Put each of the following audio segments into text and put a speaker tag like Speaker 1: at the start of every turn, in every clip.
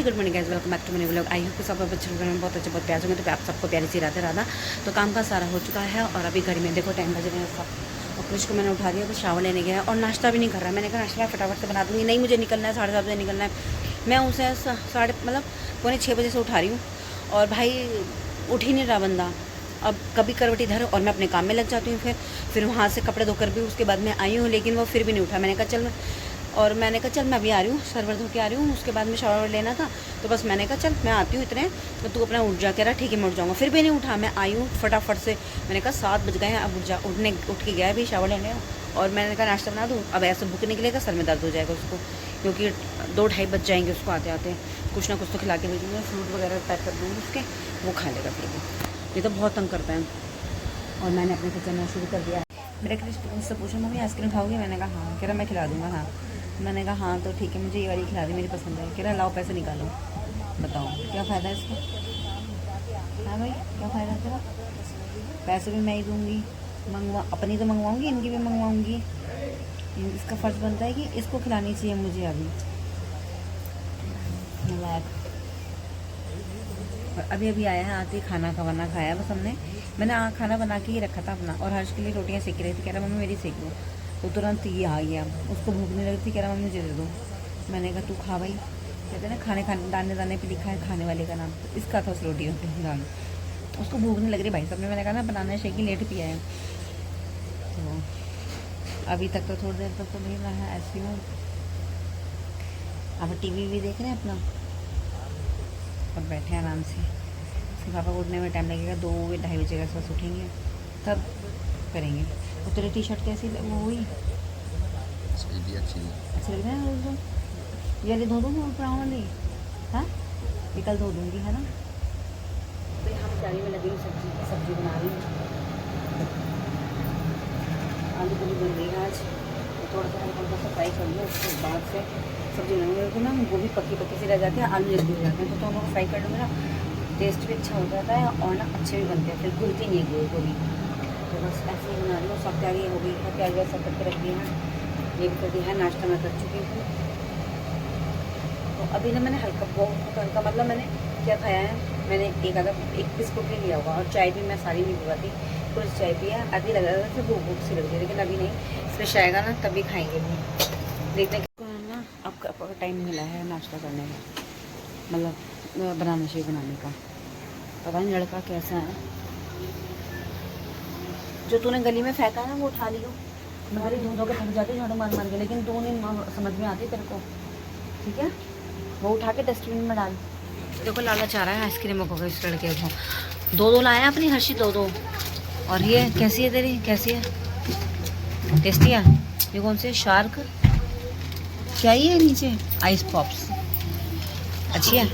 Speaker 1: Good morning guys, welcome back to मेरे vlog. I hope कि सब अच्छे में बहुत अच्छे बहुत प्यार होंगे। तो आप सबको प्यारी सी राधे राधा। तो काम का सारा हो चुका है और अभी घर में देखो टाइम बज रहे हैं सब। और कृष को मैंने उठा दिया, तो शावर लेने गया और नाश्ता भी नहीं कर रहा। मैंने कहा नाश्ता फटाफट से बना दूँगी। नहीं, मुझे निकलना है, 7:30 बजे निकलना है। मैं उसे साढ़े मतलब 5:45 बजे से उठा रही हूँ और भाई उठ ही नहीं रहा बंदा। अब कभी करवट इधर और मैं अपने काम में लग जाती हूँ। फिर वहाँ से कपड़े धोकर भी उसके बाद मैं आई हूँ, लेकिन वो फिर भी नहीं उठा। मैंने कहा चल मैं अभी आ रही हूँ, सर्वर धो के आ रही हूँ, उसके बाद में शावर लेना था। तो बस मैंने कहा चल मैं आती हूँ इतने, तो तू अपना उठ जा। कह रहा ठीक है मैं उठ जाऊँगा। फिर भी नहीं उठा। मैं आई हूँ फटाफट से। मैंने कहा 7 बज गए हैं, अब उठ के गया अभी शावर लेने। और मैंने कहा नाश्ता बना दूँ, अब ऐसे भूख निकलेगा, सर में दर्द हो जाएगा उसको, क्योंकि 2-2:30 बज जाएंगे उसको आते आते। कुछ ना कुछ तो खिला के भेजूँगी, फ्रूट वगैरह पैक कर दूँगी उसके, वो खा लेगा फिर भी। ये तो बहुत तंग करता है। और मैंने अपने किचन में शुरू कर दिया। मेरे क्रिस्टन से पूछा मम्मी आइसक्रीम खाओगी? मैंने कहा हाँ। कह रहा मैं खिला दूँगा। हाँ, मैंने कहा हाँ तो ठीक है, मुझे ये वाली खिला दी, मेरी पसंद है। कह रहा लाओ पैसे निकालो। बताओ क्या फ़ायदा है इसका? हाँ भाई, क्या फ़ायदा तेरा? पैसे भी मैं ही दूँगी, अपनी तो मंगवाऊँगी, इनकी भी मंगवाऊँगी। इसका फ़र्ज़ बनता है कि इसको खिलानी चाहिए मुझे अभी। और अभी अभी आया है, आते ही खाना वाना खाया बस हमने। मैंने खाना बना के ही रखा था अपना, और हर्ष के लिए रोटियां सेक रही थी। कह रहा मम्मी मेरी सेक दो। तो तुरंत ये आ गया, उसको भूख नहीं लगी थी। कह रहा मम्मी मुझे दे दो। मैंने कहा तू खा भाई। कहते हैं ना खाने दाने दाने पे लिखा है खाने वाले का नाम, तो इसका था उस रोटियों पे दाना। उसको भूख नहीं लग रही भाई साहब ने। मैंने कहा ना बनाना शेक ही लेट पिया है, तो अभी तक तो थोड़ी देर तक तो नहीं रहा है ऐसे में। अब टीवी भी देख रहे हैं अपना और बैठे आराम से। उसके पापा को उठने में टाइम लगेगा, 2-2:30 बजे के आसपास उठेंगे, तब करेंगे। और तेरी टी शर्ट कैसी वो हुई? अच्छी लग रहा है उसको। ये वाली धो दूँगी ब्राउन वाली? हाँ, ये कल धो दूँगी, है ना। तो यहाँ पर चाय में लगी हुई सब्जी बना रही हूँ। आलू पूरी बन रही है आज, तो थोड़ा सा हल्का सा फ्राई कर लो, उसके बाद से सब्जी बनाऊँगी। तो ना गोभी पक्की सी रह जाती है, आलू जल्दी हो जाते हैं, तो दोनों को फ्राई कर लूँगी ना, टेस्ट भी अच्छा हो जाता है और ना अच्छे भी बनते हैं, फिर घुलती नहीं है गोभी। तो बस ऐसे ही बना लो। सब तैयारी हो गई है, प्याज सब करके रख दिया है, ये भी कर दिया है। नाश्ता मैं कर चुकी हूँ। तो अभी ना मैंने बहुत हल्का मतलब मैंने क्या खाया है, मैंने एक बिस्कुट भी लिया होगा, और चाय भी मैं सारी नहीं पीवाती, थोड़ी चाय पिया। आधी लगा रहा था भूख सी लग रही, लेकिन अभी नहीं, फ्रेश आएगा ना तभी खाएंगे भी। देखने को ना अब टाइम मिला है नाश्ता करने का, मतलब बनाना शेक बनाने का। पता नहीं लड़का कैसा है। जो तूने गली में फेंका ना वो उठा लियो। तुम्हारी दूधों के थक जाती झाड़ू मार मार के, लेकिन तू नहीं समझ में आती तेरे को, ठीक है। वो उठा के डस्टबिन में डाल। देखो लाला चाह रहा है आइसक्रीम को, इस लड़के को 2-2 लाया अपनी हर्षी, 2-2। और ये कैसी है तेरी, कैसी है? टेस्टी है। ये कौन सी है? शार्क क्या ही है नीचे? आइस पॉप्स अच्छी है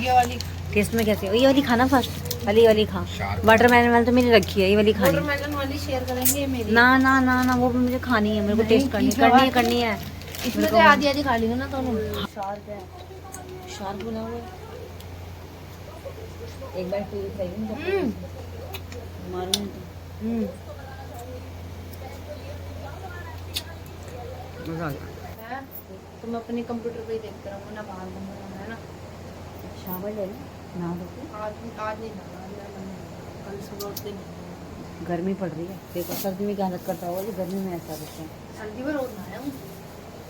Speaker 1: ये वाली। टेस्ट में कैसी है? ये वाली खाना फर्स्ट, वाली खा। वाटरमेलन वाली तो मेरी रखी है, ये वाली खानी। वाटरमेलन वाली शेयर करेंगे मेरी। ना ना ना ना, वो भी मुझे खानी है, मेरे को टेस्ट करनी है। इसमें से आधी खा ली ना दोनों। शार्क है, शार्क बना हुआ है। एक बार पूरी खाई मारूं तो मजा आ गया। तो मैं अपने कंप्यूटर पे ही देखते रहूँगा ना, बाहर घूमना है ना। शावर ले ना आज नहीं कल सुबह दिन गर्मी पड़ रही है। देखो सर्दी में क्या हालत करता होगा, ये गर्मी में ऐसा करता है। सर्दी में रोज नहाया हूँ,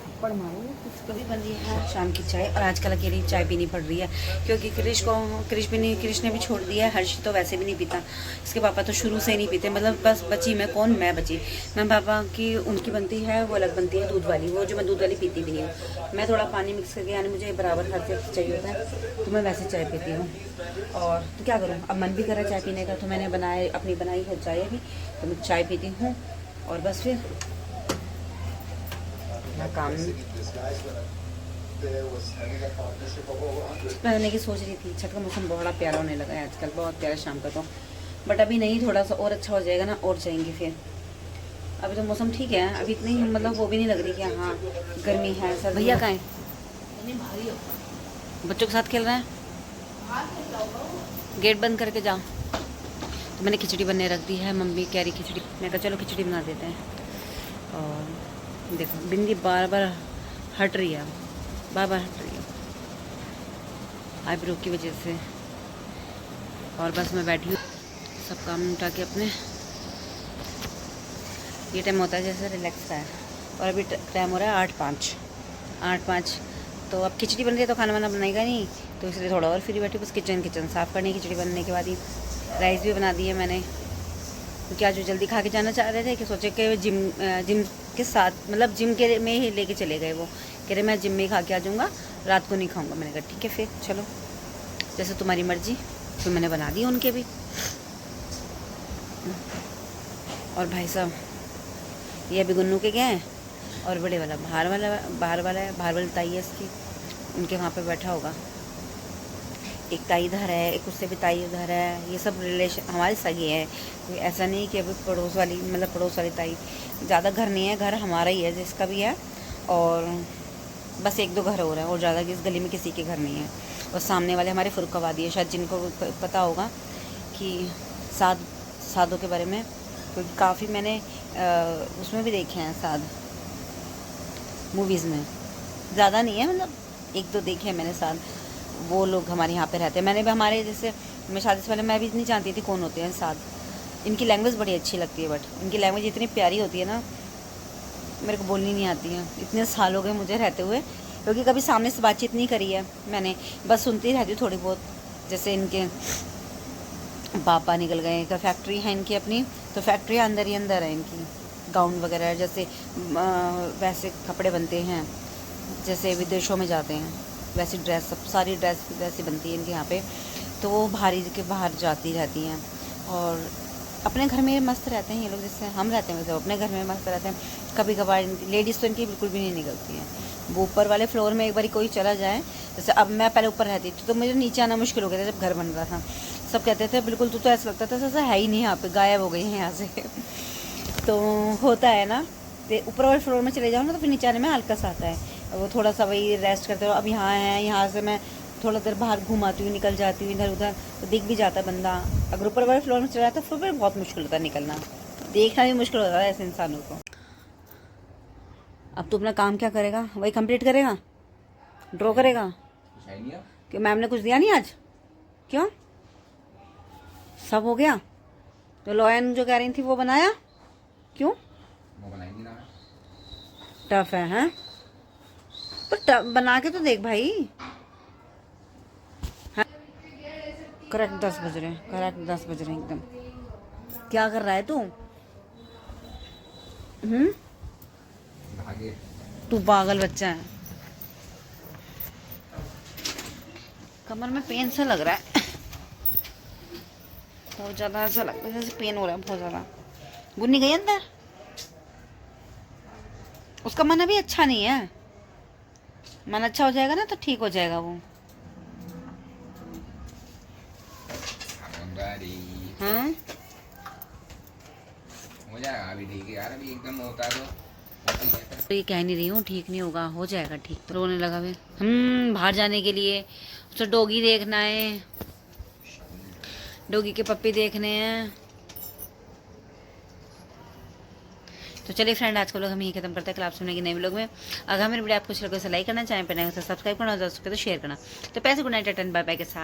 Speaker 1: थप्पड़ मारूँ। कुछ कभी बन रही है शाम की चाय, और आजकल अकेली चाय पीनी पड़ रही है, क्योंकि क्रिश ने भी छोड़ दिया है। हर्ष तो वैसे भी नहीं पीता, इसके पापा तो शुरू से ही नहीं पीते। मतलब बस बची मैं बची। मैं पापा की उनकी बनती है, वो अलग बनती है दूध वाली, वो जो मैं दूध वाली पीती भी नहीं हूँ। मैं थोड़ा पानी मिक्स करके, यानी मुझे बराबर हर चीज़ चाहिए होता है, तो मैं वैसे चाय पीती हूँ। और तो क्या करूँ, अब मन भी करा चाय पीने का, तो मैंने अपनी बनाई है चाय अभी, तो मैं चाय पीती हूँ। और बस फिर काम पहनने की सोच रही थी। छठ का मौसम बड़ा प्यारा होने लगा है आजकल, बहुत प्यारा शाम का तो। बट अभी नहीं, थोड़ा सा और अच्छा हो जाएगा ना, और जाएंगे फिर। अभी तो मौसम ठीक है, अभी इतनी मतलब वो भी नहीं लग रही कि हाँ गर्मी है। सर भैया कहाँ है? बच्चों के साथ खेल रहे हैं, गेट बंद करके जाओ। तो मैंने खिचड़ी बनने रख दी है, मम्मी कह रही खिचड़ी, मैं कहा चलो खिचड़ी बना देते हैं। और देखो बिंदी बार बार हट रही है, बार बार हट रही है। आईब्रो की वजह से। और बस मैं बैठी हूँ सब काम निपटा के अपने। ये टाइम होता है जैसे रिलैक्स का है। और अभी टाइम हो रहा है 8:05। तो अब खिचड़ी बन रही है तो खाना वाना बनाएगा नहीं, तो इसलिए थोड़ा और फ्री बैठी, बस किचन साफ़ करनी। खिचड़ी बनने के बाद ही राइस भी बना दी है मैंने, क्योंकि आज जो जल्दी खा के जाना चाह रहे थे कि सोचे कि जिम के साथ मतलब जिम के में ही लेके चले गए। वो कह रहे मैं जिम में ही खा के आ जाऊँगा, रात को नहीं खाऊँगा। मैंने कहा ठीक है फिर चलो, जैसे तुम्हारी मर्ज़ी। तो मैंने बना दी उनके भी। और भाई साहब ये अभी गुन्नू के गए हैं, और बड़े वाला बाहर वाली ताई है इसकी, उनके वहाँ पे बैठा होगा। एक ताई इधर है, एक उससे भी ताई उधर है। ये सब रिलेशन हमारे सगे हैं, कोई ऐसा नहीं कि अभी पड़ोस वाली ताई। ज़्यादा घर नहीं है, घर हमारा ही है जिसका भी है, और बस 1-2 घर हो रहे हैं, और ज़्यादा इस गली में किसी के घर नहीं है। और सामने वाले हमारे फुर्रुखाबादी है, शायद जिनको पता होगा कि सादों के बारे में, क्योंकि काफ़ी मैंने उसमें भी देखे हैं साद मूवीज़ में। ज़्यादा नहीं है, मतलब 1-2 देखे हैं मैंने साद। वो लोग हमारे यहाँ पे रहते हैं। मैंने भी हमारे जैसे मैं शादी से पहले मैं भी नहीं जानती थी कौन होते हैं साद। इनकी लैंग्वेज बड़ी अच्छी लगती है, बट इनकी लैंग्वेज इतनी प्यारी होती है ना, मेरे को बोलनी नहीं आती है। इतने साल हो गए मुझे रहते हुए, क्योंकि कभी सामने से बातचीत नहीं करी है मैंने, बस सुनती रहती हूँ थोड़ी बहुत। जैसे इनके पापा निकल गए, एक फैक्ट्री है इनकी अपनी, तो फैक्ट्री अंदर ही अंदर है इनकी। गाउन वगैरह जैसे वैसे कपड़े बनते हैं जैसे विदेशों में जाते हैं, वैसी ड्रेस, सब सारी ड्रेस वैसी बनती है इनके यहाँ पे। तो वो बाहर जाती रहती हैं, और अपने घर में मस्त रहते हैं ये लोग, जैसे हम रहते हैं वैसे अपने घर में मस्त रहते हैं। कभी कभार लेडीज़ तो इनकी बिल्कुल भी नहीं निकलती हैं। वो ऊपर वाले फ्लोर में एक बार कोई चला जाए, जैसे अब मैं पहले ऊपर रहती थी तो मुझे नीचे आना मुश्किल हो गया था जब घर बन रहा था। सब कहते थे बिल्कुल तू तो ऐसा लगता था जैसा है ही नहीं यहाँ पे, गायब हो गई है यहाँ से। तो होता है ना, तो ऊपर वाले फ्लोर में चले जाओ ना तो फिर नीचे आने में आलकस आता है। वो थोड़ा सा वही रेस्ट करते रहो। अब यहाँ है, यहाँ से मैं थोड़ा देर बाहर घुमाती हूँ, निकल जाती हूँ इधर उधर, तो दिख भी जाता बंदा। अगर ऊपर वाले फ्लोर में चला जाता तो फिर बहुत मुश्किल होता है निकलना, देखना भी मुश्किल होता है ऐसे इंसानों को। अब तू अपना काम क्या करेगा, वही कंप्लीट करेगा, ड्रॉ करेगा? क्यों मैम ने कुछ दिया नहीं आज? क्यों, सब हो गया? तो लॉयन जो कह रही थी वो बनाया क्यों? वो बनाएंगी ना, टफ है हैं? पर बना के तो देख भाई। करेक्ट 10 बज रहे हैं, करेक्ट 10 बज रहे हैं एकदम। क्या कर रहा है तू? तू पागल बच्चा है। कमर में पेन सा लग रहा है, बहुत ज़्यादा ऐसा लगता है जैसे पेन हो रहा है बहुत ज़्यादा। गुन्नी गई अंदर, उसका मन अभी अच्छा नहीं है। मन अच्छा हो जाएगा ना तो ठीक हो जाएगा वो। हाँ हो जाएगा, अभी ठीक है यार, अभी एकदम होता है तो ये कह नहीं रही हूँ ठीक नहीं होगा, हो जाएगा ठीक। तो रोने लगा वे बाहर जाने के लिए, उसको डॉगी देखना है, डॉगी के पप्पी देखने हैं। तो चलिए फ्रेंड, आज को लोग हम यही खत्म करते हैं। कल आप सुनेंगे नए व्लॉग में। अगर हमें वीडियो आपको अच्छा लगे तो लाइक करना, चैनल पर नए हो तो सब्सक्राइब करना, हो सके तो शेयर करना। तो पैसे good night and bye bye के साथ।